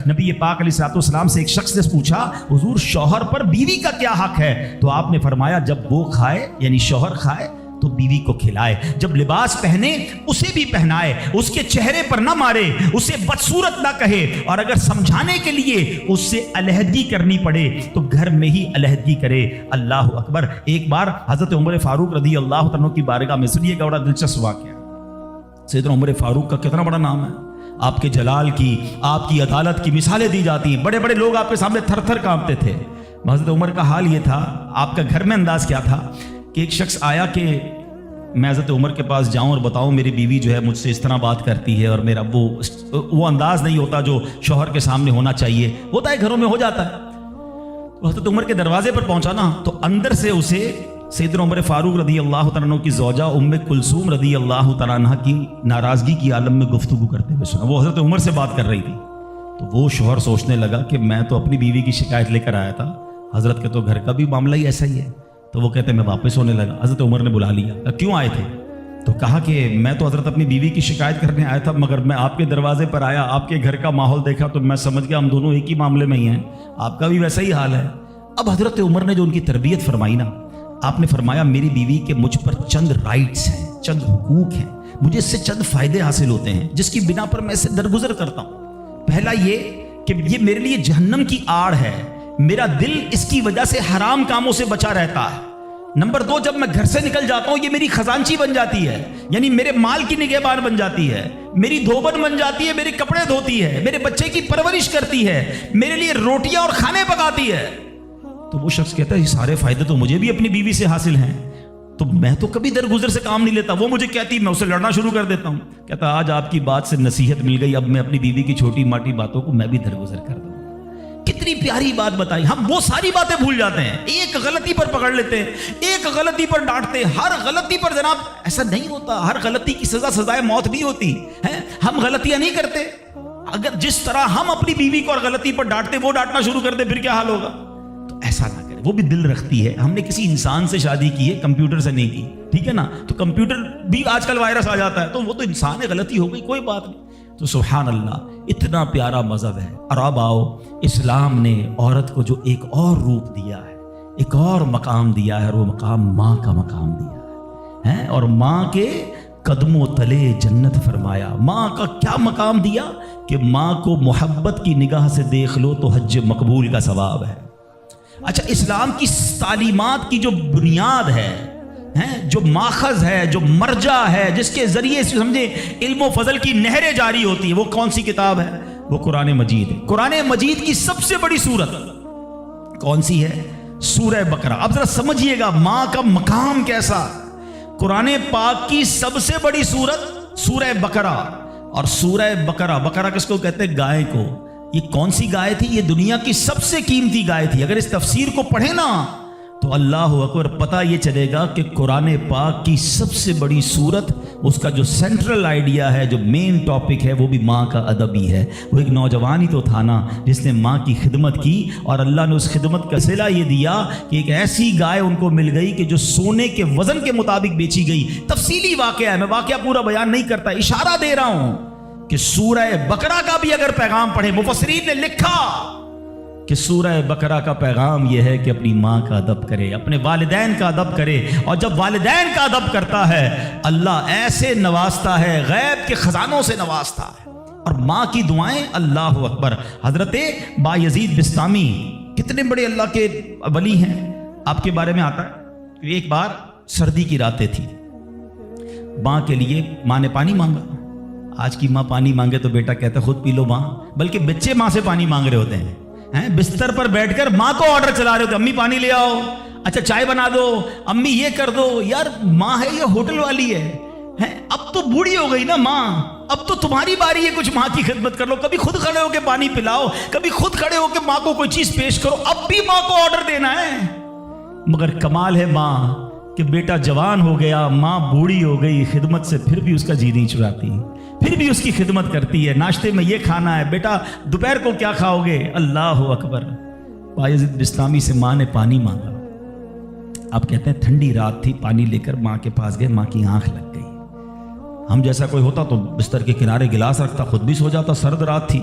نبی پاک علیہ السلام سے ایک شخص نے پوچھا حضور شوہر پر بیوی کا کیا حق ہے؟ تو آپ نے فرمایا جب وہ کھائے یعنی شوہر کھائے تو بیوی کو کھلائے، جب لباس پہنے اسے بھی پہنائے، اس کے چہرے پر نہ مارے، اسے بدصورت نہ کہے، اور اگر سمجھانے کے لیے اس سے علیحدگی کرنی پڑے تو گھر میں ہی علیحدگی کرے۔ اللہ اکبر۔ ایک بار حضرت عمر فاروق رضی اللہ عنہ کی بارگاہ میں، سنیے گا بڑا دلچسپ واقعہ۔ سیدنا عمر فاروق کا کتنا بڑا نام ہے، آپ کے جلال کی، آپ کی عدالت کی مثالیں دی جاتی ہیں، بڑے بڑے لوگ آپ کے سامنے تھر تھر کانپتے تھے۔ حضرت عمر کا حال یہ تھا، آپ کا گھر میں انداز کیا تھا کہ ایک شخص آیا کہ میں حضرت عمر کے پاس جاؤں اور بتاؤں میری بیوی جو ہے مجھ سے اس طرح بات کرتی ہے، اور میرا وہ انداز نہیں ہوتا جو شوہر کے سامنے ہونا چاہیے، ہوتا ہے گھروں میں ہو جاتا ہے۔ تو حضرت عمر کے دروازے پر پہنچا نا، تو اندر سے اسے سیدنا عمر فاروق رضی اللہ تعالیٰ عنہ کی زوجہ ام کلثوم رضی اللہ تعالیٰ عنہ کی ناراضگی کی عالم میں گفتگو کرتے ہوئے سنا۔ وہ حضرت عمر سے بات کر رہی تھی، تو وہ شوہر سوچنے لگا کہ میں تو اپنی بیوی کی شکایت لے کر آیا تھا، حضرت کے تو گھر کا بھی معاملہ ہی ایسا ہی ہے۔ تو وہ کہتے میں واپس ہونے لگا۔ حضرت عمر نے بلا لیا، کیوں آئے تھے؟ تو کہا کہ میں تو حضرت اپنی بیوی کی شکایت کرنے آیا تھا، مگر میں آپ کے دروازے پر آیا، آپ کے گھر کا ماحول دیکھا تو میں سمجھ گیا ہم دونوں ایک ہی معاملے میں ہی ہیں، آپ کا بھی ویسا ہی حال ہے۔ اب حضرت عمر نے جو ان کی تربیت فرمائی نا، آپ نے فرمایا میری بیوی کے مجھ پر چند رائٹس ہیں، چند حقوق ہیں، مجھے اس سے چند فائدے حاصل ہوتے ہیں جس کی بنا پر میں اس سے درگزر کرتا ہوں۔ پہلا یہ کہ یہ میرے لیے جہنم کی آڑ ہے، میرا دل اس کی وجہ سے حرام کاموں سے بچا رہتا ہے۔ نمبر دو، جب میں گھر سے نکل جاتا ہوں یہ میری خزانچی بن جاتی ہے، یعنی میرے مال کی نگہبان بن جاتی ہے، میری دھوبن بن جاتی ہے، میرے کپڑے دھوتی ہے، میرے بچے کی پرورش کرتی ہے، میرے لیے روٹیاں اور کھانے پکاتی ہے۔ تو وہ شخص کہتا ہے یہ سارے فائدے تو مجھے بھی اپنی بیوی سے حاصل ہیں، تو میں تو کبھی درگزر سے کام نہیں لیتا، وہ مجھے کہتی میں اسے لڑنا شروع کر دیتا ہوں۔ کہتا آج آپ کی بات سے نصیحت مل گئی، اب میں اپنی بیوی کی چھوٹی ماٹی باتوں کو میں بھی درگزر کر دوں۔ کتنی پیاری بات بتائی، ہم وہ ساری باتیں بھول جاتے ہیں، ایک غلطی پر پکڑ لیتے ہیں، ایک غلطی پر ڈانٹتے ہیں، ہر غلطی پر جناب ایسا نہیں ہوتا، ہر غلطی کی سزا سزائے موت بھی ہوتی ہے۔ ہم غلطیاں نہیں کرتے، اگر جس طرح ہم اپنی بیوی کو اور غلطی پر ڈانٹتے وہ ڈانٹنا شروع کر دے پھر کیا حال ہوگا؟ تو ایسا نہ کرے، وہ بھی دل رکھتی ہے۔ ہم نے کسی انسان سے شادی کی ہے، کمپیوٹر سے نہیں کی، ٹھیک ہے نا؟ تو کمپیوٹر بھی آج کل وائرس آ جاتا ہے، تو وہ تو انسان ہے، غلطی ہو گئی کوئی بات نہیں۔ تو سبحان اللہ، اتنا پیارا مذہب ہے۔ اور اب آؤ، اسلام نے عورت کو جو ایک اور روپ دیا ہے، ایک اور مقام دیا ہے، اور وہ مقام ماں کا مقام دیا ہے، اور ماں کے قدموں تلے جنت فرمایا۔ ماں کا کیا مقام دیا کہ ماں کو محبت کی نگاہ سے دیکھ لو تو حج مقبول کا ثواب ہے۔ اچھا، اسلام کی تعلیمات کی جو بنیاد ہے، جو ماخذ ہے، جو مرجع ہے، جس کے ذریعے سے سمجھے علم و فضل کی نہریں جاری ہوتی ہیں، وہ کون سی کتاب ہے؟ وہ قرآن مجید ہے۔ قرآن مجید کی سب سے بڑی سورت کون سی ہے؟ سورہ بقرہ۔ اب ذرا سمجھیے گا ماں کا مقام کیسا۔ قرآن پاک کی سب سے بڑی سورت سورہ بقرہ، اور سورہ بقرہ، بقرہ کس کو کہتے ہیں؟ گائے کو۔ یہ کون سی گائے تھی؟ یہ دنیا کی سب سے قیمتی گائے تھی۔ اگر اس تفسیر کو پڑھیں نا تو اللہ اکبر، پتہ یہ چلے گا کہ قرآن پاک کی سب سے بڑی سورت، اس کا جو سینٹرل آئیڈیا ہے، جو مین ٹاپک ہے، وہ بھی ماں کا ادب ہی ہے۔ وہ ایک نوجوان ہی تو تھا نا جس نے ماں کی خدمت کی، اور اللہ نے اس خدمت کا صلہ یہ دیا کہ ایک ایسی گائے ان کو مل گئی کہ جو سونے کے وزن کے مطابق بیچی گئی۔ تفصیلی واقعہ ہے، میں واقعہ پورا بیان نہیں کرتا، اشارہ دے رہا ہوں کہ سورہ بقرہ کا بھی اگر پیغام پڑھے، مفسرین نے لکھا کہ سورہ بقرہ کا پیغام یہ ہے کہ اپنی ماں کا ادب کرے، اپنے والدین کا ادب کرے، اور جب والدین کا ادب کرتا ہے اللہ ایسے نوازتا ہے، غیب کے خزانوں سے نوازتا ہے۔ اور ماں کی دعائیں، اللہ اکبر۔ حضرت بایزید بستامی کتنے بڑے اللہ کے ولی ہیں، آپ کے بارے میں آتا ہے کہ ایک بار سردی کی راتیں تھی، ماں کے لیے ماں نے پانی مانگا۔ آج کی ماں پانی مانگے تو بیٹا کہتا خود پی لو ماں، بلکہ بچے ماں سے پانی مانگ رہے ہوتے ہیں، بستر پر بیٹھ کر ماں کو آرڈر چلا رہے ہوتے، امی پانی لے آؤ، اچھا چائے بنا دو، امی یہ کر دو۔ یار ماں ہے یہ ہوٹل والی ہے، اب تو بوڑھی ہو گئی نا ماں، اب تو تمہاری باری ہے کچھ ماں کی خدمت کر لو، کبھی خود کھڑے ہو کے پانی پلاؤ، کبھی خود کھڑے ہو کے ماں کو کوئی چیز پیش کرو، اب بھی ماں کو آرڈر دینا ہے۔ مگر کمال ہے ماں کہ بیٹا جوان ہو گیا، ماں بوڑھی ہو گئی، خدمت سے پھر بھی اس کا جی نہیں چراتی، پھر بھی اس کی خدمت کرتی ہے۔ ناشتے میں یہ کھانا ہے بیٹا، دوپہر کو کیا کھاؤ گے؟ اللہ اکبر۔ بایزید بستامی سے ماں نے پانی مانگا، آپ کہتے ہیں ٹھنڈی رات تھی، پانی لے کر ماں کے پاس گئے، ماں کی آنکھ لگ گئی۔ ہم جیسا کوئی ہوتا تو بستر کے کنارے گلاس رکھتا، خود بھی سو جاتا، سرد رات تھی۔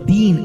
3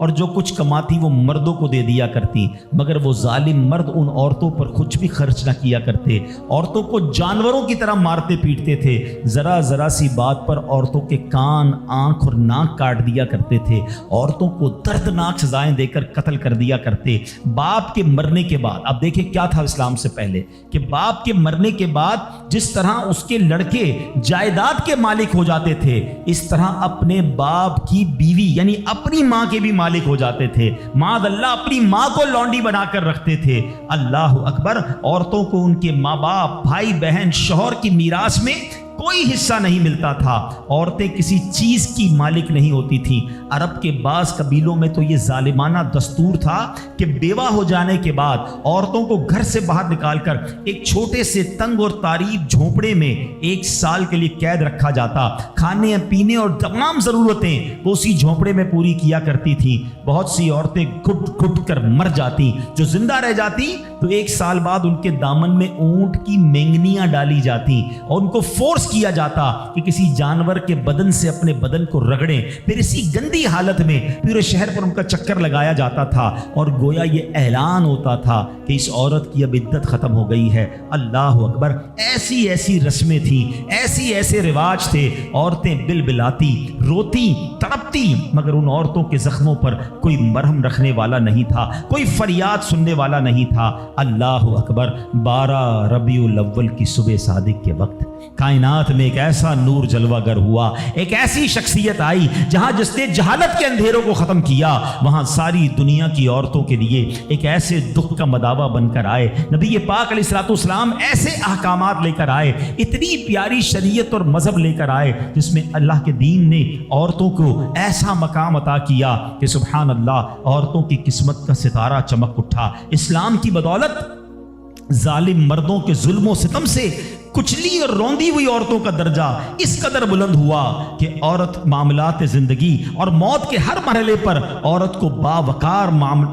اور جو کچھ کماتی وہ مردوں کو دے دیا کرتی، مگر وہ ظالم مرد ان عورتوں پر کچھ بھی خرچ نہ کیا کرتے، عورتوں کو جانوروں کی طرح مارتے پیٹتے تھے، ذرا ذرا سی بات پر عورتوں کے کان، آنکھ اور ناک کاٹ دیا کرتے تھے، عورتوں کو دردناک سزائیں دے کر قتل کر دیا کرتے۔ باپ کے مرنے کے بعد، اب دیکھیں کیا تھا اسلام سے پہلے، کہ باپ کے مرنے کے بعد جس طرح اس کے لڑکے جائیداد کے مالک ہو جاتے تھے، اس طرح اپنے باپ کی بیوی یعنی اپنی ماں کے بھی مالک ہو جاتے تھے۔ معاذ اللہ، اپنی ماں کو لونڈی بنا کر رکھتے تھے۔ اللہ اکبر، عورتوں کو ان کے ماں باپ، بھائی بہن، شوہر کی میراث میں کوئی حصہ نہیں ملتا تھا، عورتیں کسی چیز کی مالک نہیں ہوتی تھیں۔ عرب کے بعض قبیلوں میں تو یہ ظالمانہ دستور تھا کہ بیوہ ہو جانے کے بعد عورتوں کو گھر سے باہر نکال کر ایک چھوٹے سے تنگ اور تاریک جھونپڑے میں 1 سال کے لیے قید رکھا جاتا، کھانے پینے اور تمام ضرورتیں وہ اسی جھونپڑے میں پوری کیا کرتی تھیں۔ بہت سی عورتیں گھٹ گھٹ کر مر جاتی، جو زندہ رہ جاتی تو 1 سال بعد ان کے دامن میں اونٹ کی مینگنیاں ڈالی جاتی اور ان کو فورس کیا جاتا کہ کسی جانور کے بدن سے اپنے بدن کو رگڑیں، پھر اسی گندی حالت میں پورے شہر پر ان کا چکر لگایا جاتا تھا اور گویا یہ اعلان ہوتا تھا کہ اس عورت کی اب عدت ختم ہو گئی ہے۔ اللہ اکبر، ایسی ایسی رسمیں تھیں، ایسے رواج تھے، عورتیں بلبلاتی، روتی، تڑپتی، مگر ان عورتوں کے زخموں پر کوئی مرہم رکھنے والا نہیں تھا، کوئی فریاد سننے والا نہیں تھا۔ اللہ اکبر، 12 ربیع الاول کی صبح صادق کے وقت کائنات میں ایک ایسا نور جلوہ گر ہوا، ایک ایسی شخصیت آئی جہاں جس نے جہالت کے اندھیروں کو ختم کیا، وہاں ساری دنیا کی عورتوں کے لیے ایک ایسے دکھ کا مداوا بن کر آئے۔ نبی پاک علیہ الصلوۃ والسلام ایسے احکامات لے کر آئے، اتنی پیاری شریعت اور مذہب لے کر آئے جس میں اللہ کے دین نے عورتوں کو ایسا مقام عطا کیا کہ سبحان اللہ، عورتوں کی قسمت کا ستارہ چمک اٹھا۔ اسلام کی بدولت ظالم مردوں کے ظلم و ستم سے کچلی اور روندی ہوئی عورتوں کا درجہ اس قدر بلند ہوا کہ عورت معاملات زندگی اور موت کے ہر مرحلے پر عورت کو باوقار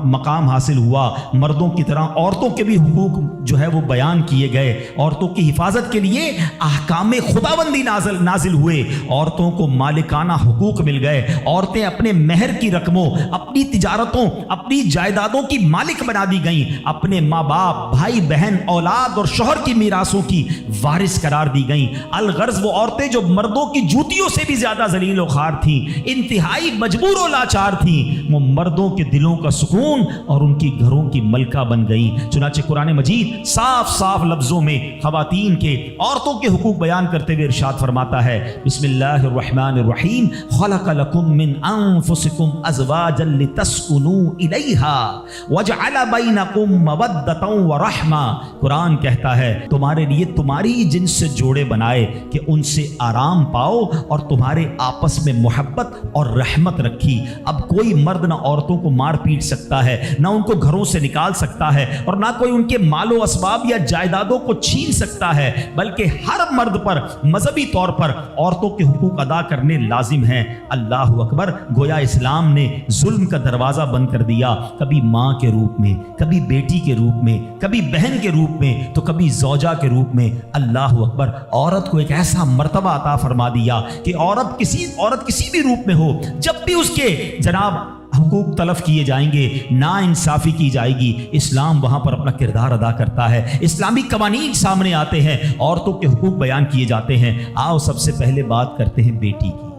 مقام حاصل ہوا۔ مردوں کی طرح عورتوں کے بھی حقوق جو ہے وہ بیان کیے گئے، عورتوں کی حفاظت کے لیے احکام خداوندی نازل ہوئے، عورتوں کو مالکانہ حقوق مل گئے، عورتیں اپنے مہر کی رقموں، اپنی تجارتوں، اپنی جائیدادوں کی مالک بنا دی گئیں، اپنے ماں باپ، بھائی بہن، اولاد اور شوہر کی میراثوں کی وارث قرار دی گئیں۔ الغرض وہ عورتیں جو مردوں کی جوتیوں سے بھی زیادہ ذلیل و خوار تھیں، انتہائی مجبور و لاچار تھیں، وہ مردوں کے دلوں کا سکون اور ان کی گھروں کی ملکہ بن گئیں۔ چنانچہ قرآن مجید صاف صاف لفظوں میں خواتین کے، عورتوں کے حقوق بیان کرتے ہوئے ارشاد فرماتا ہے، بسم اللہ الرحمن الرحیم، خلق لکم من انفسکم ازواجا لتسکنوا الیہا وجعل بینکم مودۃ ورحمہ۔ قرآن کہتا ہے تمہارے لیے تمہاری جنس سے جوڑے بنائے کہ ان سے آرام پاؤ اور تمہارے آپس میں محبت اور رحمت رکھی۔ اب کوئی مرد نہ عورتوں کو مار پیٹ سکتا ہے، نہ ان کو گھروں سے نکال سکتا ہے، اور نہ کوئی ان کے مال و اسباب یا جائیدادوں کو چھین سکتا ہے، بلکہ ہر مرد پر مذہبی طور پر عورتوں کے حقوق ادا کرنے لازم ہیں۔ اللہ اکبر، گویا اسلام نے ظلم کا دروازہ بند کر دیا، کبھی ماں کے روپ میں، کبھی بیٹی کے روپ میں، کبھی بہن کے روپ میں، تو کبھی زوجہ کے روپ میں۔ اللہ اکبر، عورت کو ایک ایسا مرتبہ عطا فرما دیا کہ عورت کسی بھی روپ میں ہو، جب بھی اس کے جناب حقوق تلف کیے جائیں گے، نا انصافی کی جائے گی، اسلام وہاں پر اپنا کردار ادا کرتا ہے، اسلامی قوانین سامنے آتے ہیں، عورتوں کے حقوق بیان کیے جاتے ہیں۔ آؤ سب سے پہلے بات کرتے ہیں بیٹی کی۔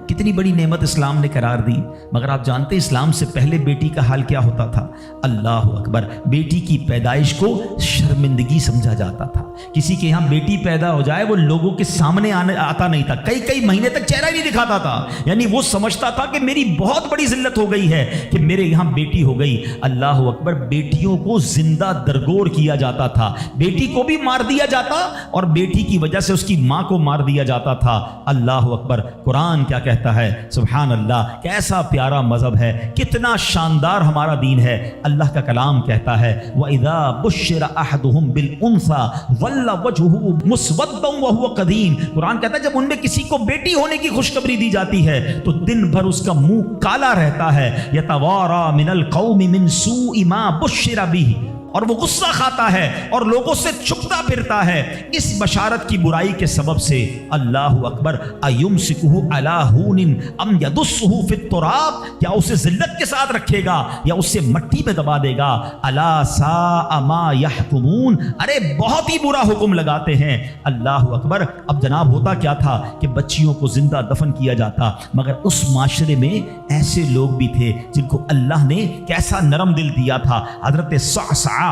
کتنی بڑی نعمت اسلام نے قرار دی، مگر آپ جانتے اسلام سے پہلے بیٹی کا حال کیا ہوتا تھا؟ اللہ اکبر، بیٹی کی پیدائش کو شرمندگی سمجھا جاتا تھا۔ کسی کے یہاں بیٹی پیدا ہو جائے وہ لوگوں کے سامنے آتا نہیں تھا، کئی مہینے تک چہرہ نہیں دکھاتا تھا، یعنی وہ سمجھتا تھا کہ میری بہت بڑی ذلت ہو گئی ہے کہ میرے یہاں بیٹی ہو گئی۔ اللہ اکبر، بیٹیوں کو زندہ درگور کیا جاتا تھا، بیٹی کو بھی مار دیا جاتا اور بیٹی کی وجہ سے اس کی ماں کو مار دیا جاتا تھا۔ اللہ اکبر، قرآن کیا کہتا ہے؟ سبحان اللہ، کیسا پیارا مذہب ہے، کتنا شاندار ہمارا دین ہے۔ اللہ کا کلام کہتا ہے وَإِذَا بُشِّرَ أَحَدُهُمْ بِالْأُنثَىٰ ظَلَّ وَجْهُهُ مُسْوَدًّا وَهُوَ كَظِيمٌ۔ قرآن کہتا ہے جب ان میں کسی کو بیٹی ہونے کی خوشخبری دی جاتی ہے تو دن بھر اس کا منہ کالا رہتا ہے، يَتَوَارَىٰ مِنَ الْقَوْمِ مِنْ سُوءِ مَا بُشِّرَ بِهِ، اور وہ غصہ کھاتا ہے اور لوگوں سے چھپتا پھرتا ہے، اس بشارت کی برائی کے سبب سے اللہ اکبر ایمسکہ علی ہون ام یدسہ فی التراب، کیا اسے ذلت کے ساتھ رکھے گا یا اسے مٹی میں دبا دے گا؟ الا ساء ما یحکمون، ارے بہت ہی برا حکم لگاتے ہیں۔ اللہ اکبر۔ اب جناب ہوتا کیا تھا کہ بچیوں کو زندہ دفن کیا جاتا، مگر اس معاشرے میں ایسے لوگ بھی تھے جن کو اللہ نے کیسا نرم دل دیا تھا۔ حضرت صعصعہ،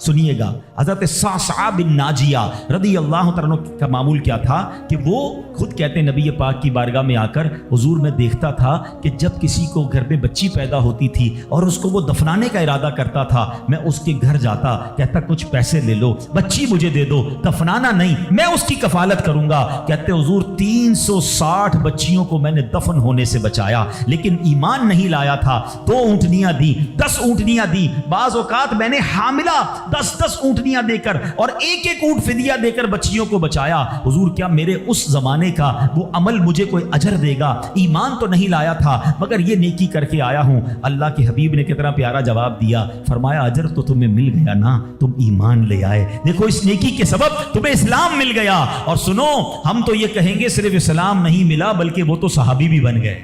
سنیے گا، حضرت صعصعہ بن ناجیہ رضی اللہ تعالیٰ کا معمول کیا تھا کہ وہ خود کہتے ہیں نبی پاک کی بارگاہ میں آ کر حضور میں دیکھتا تھا کہ جب کسی کو گھر میں بچی پیدا ہوتی تھی اور اس کو وہ دفنانے کا ارادہ کرتا تھا، میں اس کے گھر جاتا، کہتا کچھ پیسے لے لو، بچی مجھے دے دو، دفنانا نہیں، میں اس کی کفالت کروں گا۔ کہتے حضور 360 بچیوں کو میں نے دفن ہونے سے بچایا، لیکن ایمان نہیں لایا تھا۔ 2 اونٹنیاں دی، 10 اونٹنیاں دی، بعض اوقات میں نے حاملہ 10 اونٹنیاں دے کر اور ایک اونٹ فدیہ دے کر بچیوں کو بچایا۔ حضور کیا میرے اس زمانے کا وہ عمل مجھے کوئی اجر دے گا؟ ایمان تو نہیں لایا تھا مگر یہ نیکی کر کے آیا ہوں۔ اللہ کے حبیب نے کتنا پیارا جواب دیا، فرمایا اجر تو تمہیں مل گیا نا، تم ایمان لے آئے، دیکھو اس نیکی کے سبب تمہیں اسلام مل گیا۔ اور سنو، ہم تو یہ کہیں گے صرف اسلام نہیں ملا بلکہ وہ تو صحابی بھی بن گئے،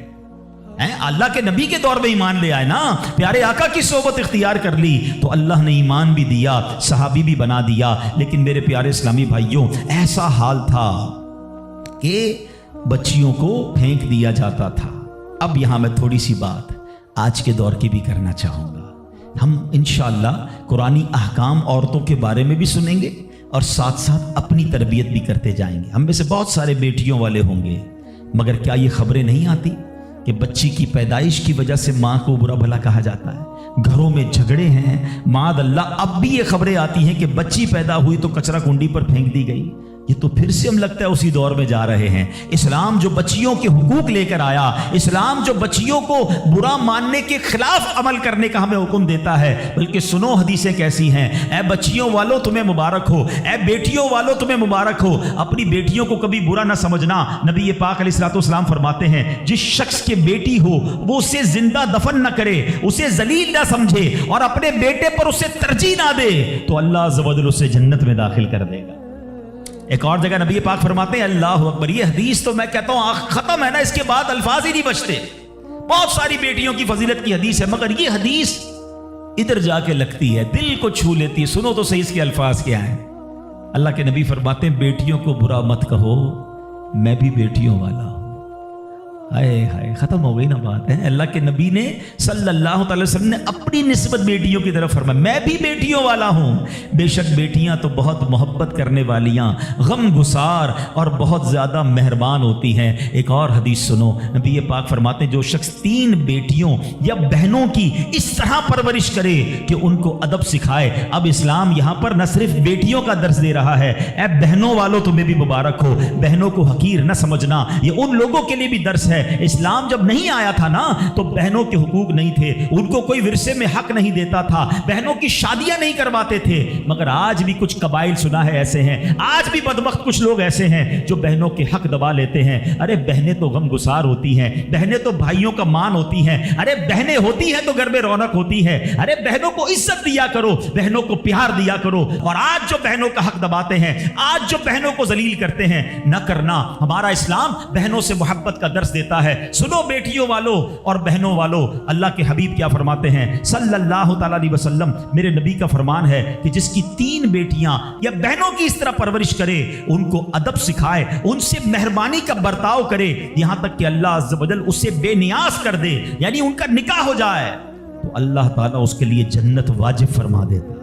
اللہ کے نبی کے دور میں ایمان لے آئے نا، پیارے آقا کی صحبت اختیار کر لی تو اللہ نے ایمان بھی دیا، صحابی بھی بنا دیا۔ لیکن میرے پیارے اسلامی بھائیوں، ایسا حال تھا کہ بچیوں کو پھینک دیا جاتا تھا۔ اب یہاں میں تھوڑی سی بات آج کے دور کی بھی کرنا چاہوں گا۔ ہم انشاءاللہ قرآنی احکام عورتوں کے بارے میں بھی سنیں گے اور ساتھ ساتھ اپنی تربیت بھی کرتے جائیں گے۔ ہم میں سے بہت سارے بیٹیوں والے ہوں گے، مگر کیا یہ خبریں نہیں آتی کہ بچی کی پیدائش کی وجہ سے ماں کو برا بھلا کہا جاتا ہے؟ گھروں میں جھگڑے ہیں، معاذ اللہ۔ اب بھی یہ خبریں آتی ہیں کہ بچی پیدا ہوئی تو کچرا کنڈی پر پھینک دی گئی۔ یہ تو پھر سے ہم لگتا ہے اسی دور میں جا رہے ہیں۔ اسلام جو بچیوں کے حقوق لے کر آیا، اسلام جو بچیوں کو برا ماننے کے خلاف عمل کرنے کا ہمیں حکم دیتا ہے، بلکہ سنو حدیثیں کیسی ہیں۔ اے بچیوں والو تمہیں مبارک ہو، اے بیٹیوں والو تمہیں مبارک ہو، اپنی بیٹیوں کو کبھی برا نہ سمجھنا۔ نبی پاک علیہ الصلوۃ والسلام فرماتے ہیں جس شخص کے بیٹی ہو وہ اسے زندہ دفن نہ کرے، اسے ذلیل نہ سمجھے اور اپنے بیٹے پر اسے ترجیح نہ دے تو اللہ عز و جل اسے جنت میں داخل کر دے گا۔ ایک اور جگہ نبی پاک فرماتے ہیں، اللہ اکبر، یہ حدیث تو میں کہتا ہوں ختم ہے نا، اس کے بعد الفاظ ہی نہیں بچتے۔ بہت ساری بیٹیوں کی فضیلت کی حدیث ہے مگر یہ حدیث ادھر جا کے لگتی ہے، دل کو چھو لیتی ہے۔ سنو تو صحیح اس کے الفاظ کیا ہیں۔ اللہ کے نبی فرماتے ہیں بیٹیوں کو برا مت کہو، میں بھی بیٹیوں والا ہوں۔ ہائے ہائے، ختم ہو گئی نا بات ہے۔ اللہ کے نبی نے صلی اللہ تعالی وسلم نے اپنی نسبت بیٹیوں کی طرف فرمایا میں بھی بیٹیوں والا ہوں۔ بے شک بیٹیاں تو بہت محبت کرنے والیاں، غم گسار اور بہت زیادہ مہربان ہوتی ہیں۔ ایک اور حدیث سنو، نبی پاک فرماتے ہیں جو شخص 3 بیٹیوں یا بہنوں کی اس طرح پرورش کرے کہ ان کو ادب سکھائے۔ اب اسلام یہاں پر نہ صرف بیٹیوں کا درس دے رہا ہے، اے بہنوں والوں تمہیں بھی مبارک ہو، بہنوں کو حقیر نہ سمجھنا، یہ ان لوگوں کے لیے بھی درس ہے۔ اسلام جب نہیں آیا تھا نا تو بہنوں کے حقوق نہیں تھے، ان کو کوئی ورثے میں حق نہیں دیتا تھا، بہنوں کی شادیاں نہیں کرواتے تھے۔ مگر آج بھی کچھ قبائل سنا ہے ایسے ہیں، آج بھی بدبخت کچھ لوگ ایسے ہیں جو بہنوں کے حق دبا لیتے ہیں۔ ارے بہنیں تو غم گسار ہوتی ہیں، بہنیں تو بھائیوں کا مان ہوتی ہیں، ارے بہنیں ہوتی ہیں تو گھر میں رونق ہوتی ہے۔ ارے بہنوں کو عزت دیا کرو، بہنوں کو پیار دیا کرو۔ اور آج جو بہنوں کا حق دباتے ہیں، آج جو بہنوں کو ذلیل کرتے ہیں، نہ کرنا۔ ہمارا اسلام بہنوں سے محبت کا درس دیتا ہے۔ سنو بیٹیوں والو اور بہنوں والو، اللہ کے حبیب کیا فرماتے ہیں صلی اللہ تعالی علیہ وسلم، میرے نبی کا فرمان ہے کہ جس کی 3 بیٹیاں یا بہنوں کی اس طرح پرورش کرے، ان کو ادب سکھائے، ان سے مہربانی کا برتاؤ کرے، یہاں تک کہ اللہ عز و جل اسے بے نیاز کر دے، یعنی ان کا نکاح ہو جائے، تو اللہ تعالیٰ اس کے لیے جنت واجب فرما دیتا۔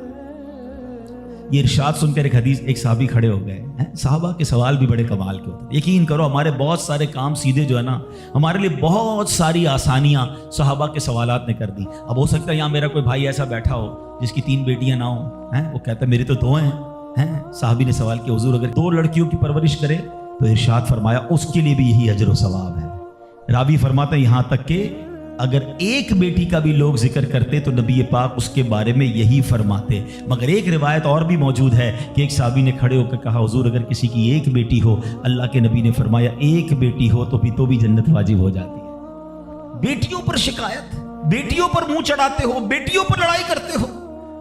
یہ ارشاد سن کر ایک حدیث، ایک صحابی کھڑے ہو گئے ہیں۔ صحابہ کے سوال بھی بڑے کمال کے ہوتے ہیں۔ یقین کرو ہمارے بہت سارے کام سیدھے جو ہے نا، ہمارے لیے بہت ساری آسانیاں صحابہ کے سوالات نے کر دی۔ اب ہو سکتا ہے یہاں میرا کوئی بھائی ایسا بیٹھا ہو جس کی 3 بیٹیاں نہ ہوں، وہ کہتا ہے میری تو 2 ہیں۔ صحابی نے سوال کیا حضور اگر 2 لڑکیوں کی پرورش کرے تو ارشاد فرمایا اس کے لیے بھی یہی اجر و ثواب ہے۔ راوی فرماتا ہے یہاں تک کہ اگر ایک بیٹی کا بھی لوگ ذکر کرتے تو نبی پاک اس کے بارے میں یہی فرماتے۔ مگر ایک روایت اور بھی موجود ہے کہ ایک صحابی نے کھڑے ہو کر کہا حضور اگر کسی کی 1 بیٹی ہو، اللہ کے نبی نے فرمایا 1 بیٹی ہو تو بھی جنت واجب ہو جاتی ہے۔ بیٹیوں پر شکایت، بیٹیوں پر منہ چڑھاتے ہو، بیٹیوں پر لڑائی کرتے ہو،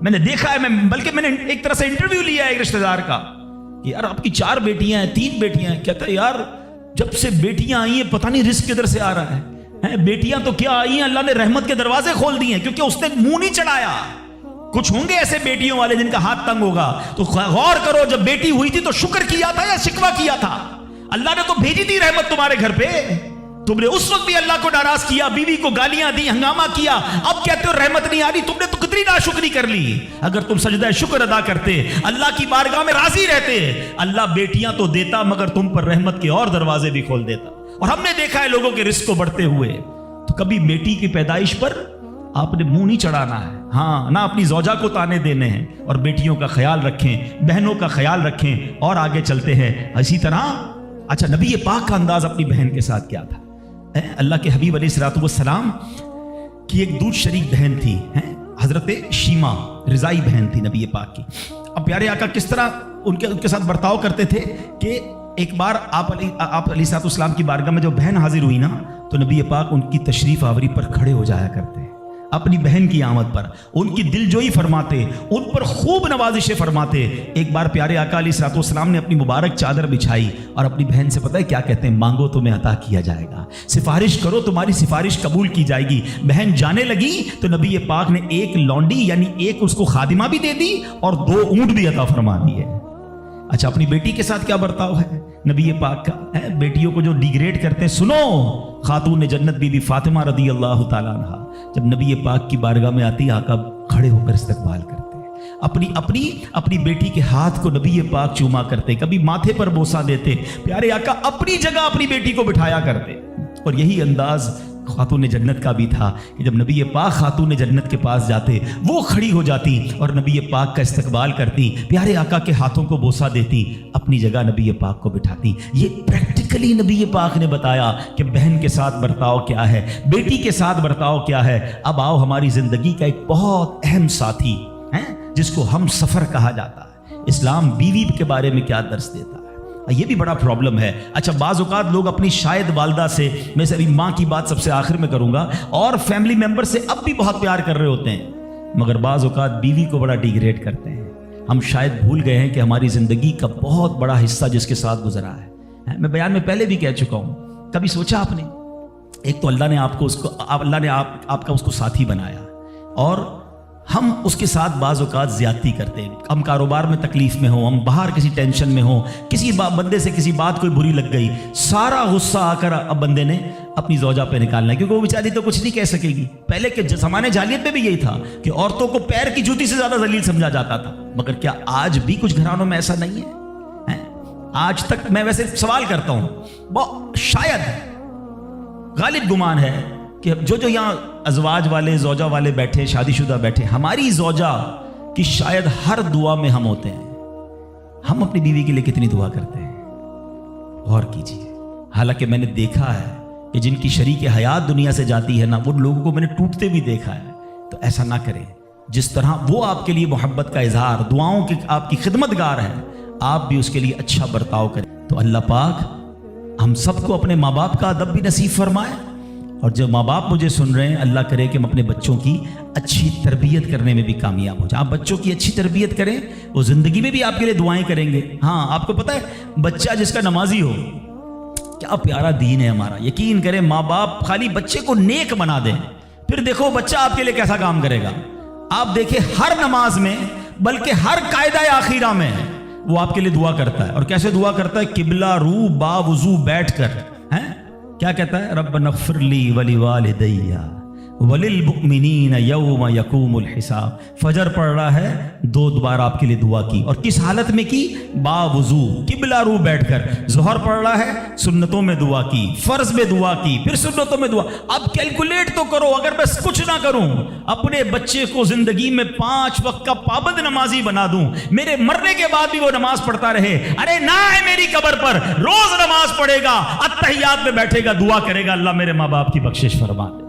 میں نے دیکھا ہے، بلکہ میں نے ایک طرح سے انٹرویو لیا ہے ایک رشتہ دار کا کہ یار آپ کی 4 بیٹیاں ہیں 3 بیٹیاں ہیں. کہتا ہے یار جب سے بیٹیاں آئی ہیں پتہ نہیں رزق کدھر سے آ رہا ہے. بیٹیاں تو کیا آئی ہیں، اللہ نے رحمت کے دروازے کھول دیے ہیں، کیونکہ اس نے منہ نہیں چڑھایا. کچھ ہوں گے ایسے بیٹیوں والے جن کا ہاتھ تنگ ہوگا، تو غور کرو جب بیٹی ہوئی تھی تو شکر کیا تھا یا شکوہ کیا تھا؟ اللہ نے تو بھیجی تھی رحمت تمہارے گھر پہ، تم نے اس وقت بھی اللہ کو ناراض کیا، بیوی کو گالیاں دی، ہنگامہ کیا، اب کہتے ہو رحمت نہیں آ رہی. تم نے تو کتنی ناشکری کر لی. اگر تم سجدہ شکر ادا کرتے، اللہ کی بارگاہ میں راضی رہتے، اللہ بیٹیاں تو دیتا مگر تم پر رحمت کے اور دروازے بھی کھول دیتا. اور ہم نے دیکھا ہے لوگوں کے رزق کو بڑھتے ہوئے. تو کبھی بیٹی کی پیدائش پر آپ نے منہ نہیں چڑھانا ہے، ہاں، نہ اپنی زوجہ کو تانے دینے ہیں، اور بیٹیوں کا خیال رکھیں، بہنوں کا خیال رکھیں. اور آگے چلتے ہیں اسی طرح. اچھا، نبی پاک کا انداز اپنی بہن کے ساتھ کیا تھا؟ اللہ کے حبیب علیہ الصلوۃ والسلام کی ایک دودھ شریک بہن تھی، حضرت شیما، رضائی بہن تھی نبی پاک کی. اب پیارے آقا کس طرح ان کے ساتھ برتاؤ کرتے تھے کہ ایک بار آپ علیہ الصلوۃ والسلام کی بارگاہ میں جو بہن حاضر ہوئی نا، تو نبی پاک ان کی تشریف آوری پر کھڑے ہو جایا کرتے، اپنی بہن کی آمد پر ان کی دلجوئی فرماتے، ان پر خوب نوازشیں فرماتے. ایک بار پیارے آقا علیہ الصلوۃ والسلام نے اپنی مبارک چادر بچھائی اور اپنی بہن سے پتہ ہے کیا کہتے ہیں؟ مانگو تمہیں عطا کیا جائے گا، سفارش کرو تمہاری سفارش قبول کی جائے گی. بہن جانے لگی تو نبی پاک نے ایک لونڈی یعنی ایک اس کو خادمہ بھی دے دی اور 2 اونٹ بھی عطا فرما دیے. اچھا، اپنی بیٹی کے ساتھ کیا برتاؤ ہے نبی پاک کا؟ بیٹیوں کو جو ڈیگریڈ کرتے ہیں، سنو، خاتون جنت بی بی فاطمہ رضی اللہ تعالیٰ عنہ جب نبی پاک کی بارگاہ میں آتی، آقا کھڑے ہو کر استقبال کرتے، اپنی بیٹی کے ہاتھ کو نبی پاک چوما کرتے، کبھی ماتھے پر بوسہ دیتے. پیارے آقا اپنی جگہ اپنی بیٹی کو بٹھایا کرتے. اور یہی انداز خاتون جنت کا بھی تھا کہ جب نبی پاک خاتون جنت کے پاس جاتے، وہ کھڑی ہو جاتی اور نبی پاک کا استقبال کرتی، پیارے آقا کے ہاتھوں کو بوسہ دیتی، اپنی جگہ نبی پاک کو بٹھاتی. یہ پریکٹیکلی نبی پاک نے بتایا کہ بہن کے ساتھ برتاؤ کیا ہے، بیٹی کے ساتھ برتاؤ کیا ہے. اب آؤ ہماری زندگی کا ایک بہت اہم ساتھی ہے جس کو ہم سفر کہا جاتا ہے. اسلام بیوی کے بارے میں کیا درس دیتا ہے؟ یہ بھی بڑا پرابلم ہے. اچھا، بعض اوقات لوگ اپنی شاید والدہ سے، میں سے ابھی ماں کی بات سب سے آخر میں کروں گا، اور فیملی ممبر سے اب بھی بہت پیار کر رہے ہوتے ہیں، مگر بعض اوقات بیوی کو بڑا ڈیگریڈ کرتے ہیں. ہم شاید بھول گئے ہیں کہ ہماری زندگی کا بہت بڑا حصہ جس کے ساتھ گزرا ہے. میں بیان میں پہلے بھی کہہ چکا ہوں، کبھی سوچا آپ نے، ایک تو اللہ نے آپ کا اس کو ساتھی بنایا، اور ہم اس کے ساتھ بعض اوقات زیادتی کرتے ہیں. ہم کاروبار میں تکلیف میں ہوں، ہم باہر کسی ٹینشن میں ہوں، کسی بندے سے کسی بات کوئی بری لگ گئی، سارا غصہ آ کر اب بندے نے اپنی زوجہ پہ نکالنا ہے، کیونکہ وہ بیچاری تو کچھ نہیں کہہ سکے گی. پہلے کے زمانے جاہلیت میں بھی یہی تھا کہ عورتوں کو پیر کی جوتی سے زیادہ ذلیل سمجھا جاتا تھا. مگر کیا آج بھی کچھ گھرانوں میں ایسا نہیں ہے؟ آج تک میں ویسے سوال کرتا ہوں، شاید غالب گمان ہے کہ جو یہاں ازواج والے، زوجہ والے بیٹھے، شادی شدہ بیٹھے، ہماری زوجہ کی شاید ہر دعا میں ہم ہوتے ہیں. ہم اپنی بیوی کے لیے کتنی دعا کرتے ہیں، غور کیجیے. حالانکہ میں نے دیکھا ہے کہ جن کی شریک حیات دنیا سے جاتی ہے نا، وہ لوگوں کو میں نے ٹوٹتے بھی دیکھا ہے. تو ایسا نہ کریں. جس طرح وہ آپ کے لیے محبت کا اظہار، دعاؤں کی آپ کی خدمت گار ہے، آپ بھی اس کے لیے اچھا برتاؤ کریں. تو اللہ پاک ہم سب کو اپنے ماں باپ کا ادب بھی نصیب فرمائے. اور جو ماں باپ مجھے سن رہے ہیں، اللہ کرے کہ ہم اپنے بچوں کی اچھی تربیت کرنے میں بھی کامیاب ہو جائیں. آپ بچوں کی اچھی تربیت کریں، وہ زندگی میں بھی آپ کے لیے دعائیں کریں گے. ہاں، آپ کو پتہ ہے بچہ جس کا نمازی ہو، کیا پیارا دین ہے ہمارا. یقین کریں، ماں باپ خالی بچے کو نیک بنا دیں، پھر دیکھو بچہ آپ کے لیے کیسا کام کرے گا. آپ دیکھیں ہر نماز میں، بلکہ ہر قاعدہ آخیرہ میں وہ آپ کے لیے دعا کرتا ہے. اور کیسے دعا کرتا ہے؟ قبلہ رو با وضو بیٹھ کر. کیا کہتا ہے؟ ربنا اغفر لی ولوالدی وللمؤمنین یوم یقوم الحساب. فجر پڑھ رہا ہے، 2 بار آپ کے لیے دعا کی. اور کس حالت میں کی؟ با وضو، قبلہ رو بیٹھ کر. ظہر پڑھ رہا ہے، سنتوں میں دعا کی، فرض میں دعا کی، پھر سنتوں میں دعا. اب کیلکولیٹ تو کرو، اگر بس کچھ نہ کروں، اپنے بچے کو زندگی میں 5 وقت کا پابند نمازی بنا دوں، میرے مرنے کے بعد بھی وہ نماز پڑھتا رہے، ارے نہ ہے میری قبر پر روز نماز پڑھے گا، اتحیات میں بیٹھے گا، دعا کرے گا، اللہ میرے ماں باپ کی بخشش فرما دے.